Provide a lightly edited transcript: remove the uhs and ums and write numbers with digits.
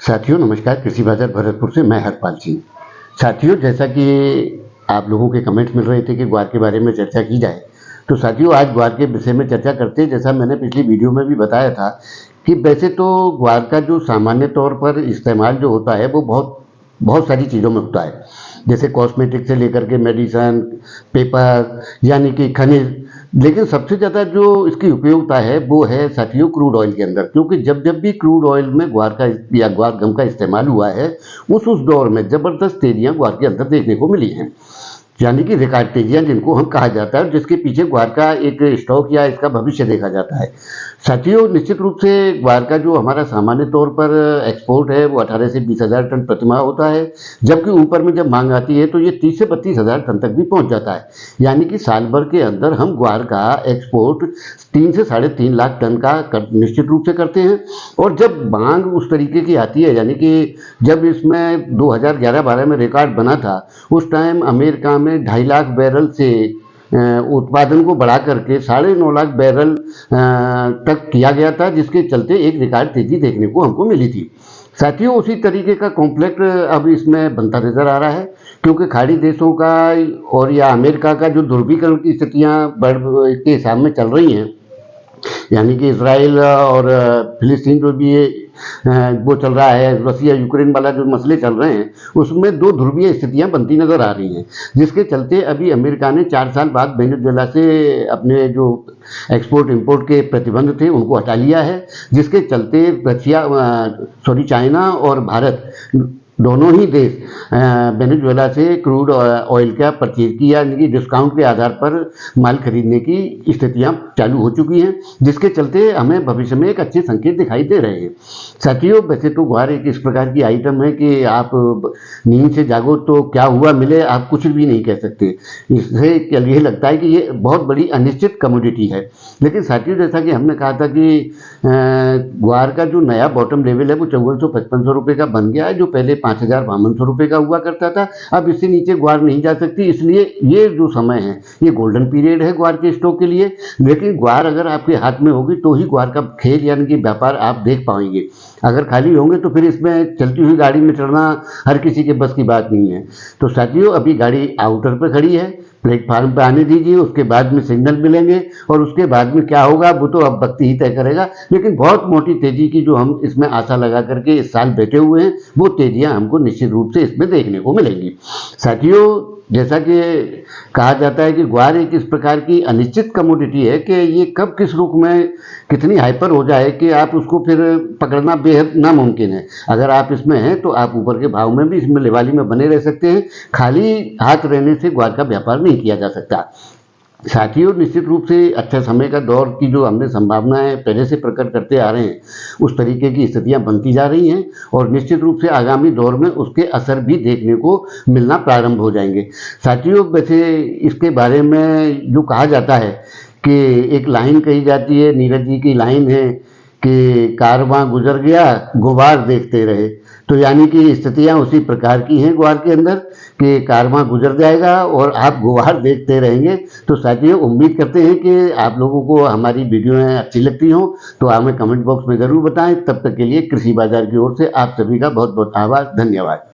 साथियों नमस्कार। कृषि बाजार भरतपुर से मैं हरपाल सिंह। साथियों, जैसा कि आप लोगों के कमेंट्स मिल रहे थे कि ग्वार के बारे में चर्चा की जाए, तो साथियों आज ग्वार के विषय में चर्चा करते हैं। जैसा मैंने पिछली वीडियो में भी बताया था कि वैसे तो ग्वार का जो सामान्य तौर पर इस्तेमाल जो होता है वो बहुत बहुत सारी चीज़ों में होता है, जैसे कॉस्मेटिक से लेकर के मेडिसन, पेपर, यानी कि खनिज। लेकिन सबसे ज़्यादा जो इसकी उपयोगिता है वो है साथियों क्रूड ऑयल के अंदर, क्योंकि जब जब भी क्रूड ऑयल में ग्वार का या ग्वार गम का इस्तेमाल हुआ है उस दौर में ज़बरदस्त तेजियाँ ग्वार के अंदर देखने को मिली हैं, यानी कि रिकॉर्ड तेजियाँ जिनको हम कहा जाता है, जिसके पीछे ग्वार का एक स्टॉक या इसका भविष्य देखा जाता है। साथियों निश्चित रूप से ग्वार का जो हमारा सामान्य तौर पर एक्सपोर्ट है वो 18 से 20,000 टन प्रतिमाह होता है, जबकि ऊपर में जब मांग आती है तो ये 30 से 32,000 टन तक भी पहुंच जाता है। यानी कि साल भर के अंदर हम ग्वार का एक्सपोर्ट 3 से 3.5 लाख टन का निश्चित रूप से करते हैं। और जब मांग उस तरीके की आती है, यानी कि जब इसमें 2011-12 में रिकॉर्ड बना था, उस टाइम अमेरिका में 2.5 लाख बैरल से उत्पादन को बढ़ा करके 9.5 लाख बैरल तक किया गया था, जिसके चलते एक रिकॉर्ड तेजी देखने को हमको मिली थी। साथियों उसी तरीके का कॉम्प्लेक्स अब इसमें बनता नजर आ रहा है, क्योंकि खाड़ी देशों का और या अमेरिका का जो ध्रुवीकरण की स्थितियां बढ़ के हिसाब में चल रही हैं, यानी कि इसराइल और फिलिस्तीन जो भी वो चल रहा है, रसिया यूक्रेन वाला जो मसले चल रहे हैं, उसमें दो ध्रुवीय स्थितियां बनती नजर आ रही हैं, जिसके चलते अभी अमेरिका ने 4 साल बाद वेनेजुएला से अपने जो एक्सपोर्ट इंपोर्ट के प्रतिबंध थे उनको हटा लिया है, जिसके चलते चाइना और भारत दोनों ही देश वेनेजुएला से क्रूड ऑयल का परचेज किया, यानी कि डिस्काउंट के आधार पर माल खरीदने की स्थितियां चालू हो चुकी हैं, जिसके चलते हमें भविष्य में एक अच्छे संकेत दिखाई दे रहे हैं। साथियों वैसे तो ग्वार एक इस प्रकार की आइटम है कि आप नींद से जागो तो क्या हुआ मिले आप कुछ भी नहीं कह सकते। इससे ये लगता है कि ये बहुत बड़ी अनिश्चित कमोडिटी है। लेकिन साथियों जैसा कि हमने कहा था कि ग्वार का जो नया बॉटम लेवल है वो 5400-5500 रुपये का बन गया है, जो पहले 5,500 रुपये का हुआ करता था। अब इससे नीचे ग्वार नहीं जा सकती, इसलिए ये जो समय है ये गोल्डन पीरियड है ग्वार के स्टॉक के लिए। लेकिन ग्वार अगर आपके हाथ में होगी तो ही ग्वार का खेल यानी कि व्यापार आप देख पाएंगे। अगर खाली होंगे तो फिर इसमें चलती हुई गाड़ी में चढ़ना हर किसी के बस की बात नहीं है। तो साथियों अभी गाड़ी आउटर पर खड़ी है, प्लेटफार्म पर आने दीजिए, उसके बाद में सिग्नल मिलेंगे और उसके बाद में क्या होगा वो तो अब वक्त ही तय करेगा। लेकिन बहुत मोटी तेजी की जो हम इसमें आशा लगा करके इस साल बैठे हुए हैं वो तेजियां हमको निश्चित रूप से इसमें देखने को मिलेंगी। साथियों जैसा कि कहा जाता है कि ग्वार एक इस प्रकार की अनिश्चित कमोडिटी है कि ये कब किस रूप में कितनी हाइपर हो जाए कि आप उसको फिर पकड़ना बेहद नामुमकिन है। अगर आप इसमें हैं तो आप ऊपर के भाव में भी इसमें लेवाली में बने रह सकते हैं, खाली हाथ रहने से ग्वार का व्यापार नहीं किया जा सकता। साथियों निश्चित रूप से अच्छा समय का दौर की जो हमने संभावनाएं पहले से प्रकट करते आ रहे हैं उस तरीके की स्थितियां बनती जा रही हैं, और निश्चित रूप से आगामी दौर में उसके असर भी देखने को मिलना प्रारंभ हो जाएंगे। साथियों वैसे इसके बारे में जो कहा जाता है कि एक लाइन कही जाती है, नीरज जी की लाइन है कि कारवां गुजर गया गुबार देखते रहे। तो यानी कि स्थितियां उसी प्रकार की हैं ग्वार के अंदर कि कारवां गुजर जाएगा और आप गुबार देखते रहेंगे। तो साथियों उम्मीद करते हैं कि आप लोगों को हमारी वीडियोएं अच्छी लगती हों, तो हमें कमेंट बॉक्स में ज़रूर बताएं। तब तक के लिए कृषि बाजार की ओर से आप सभी का बहुत बहुत आभार, धन्यवाद।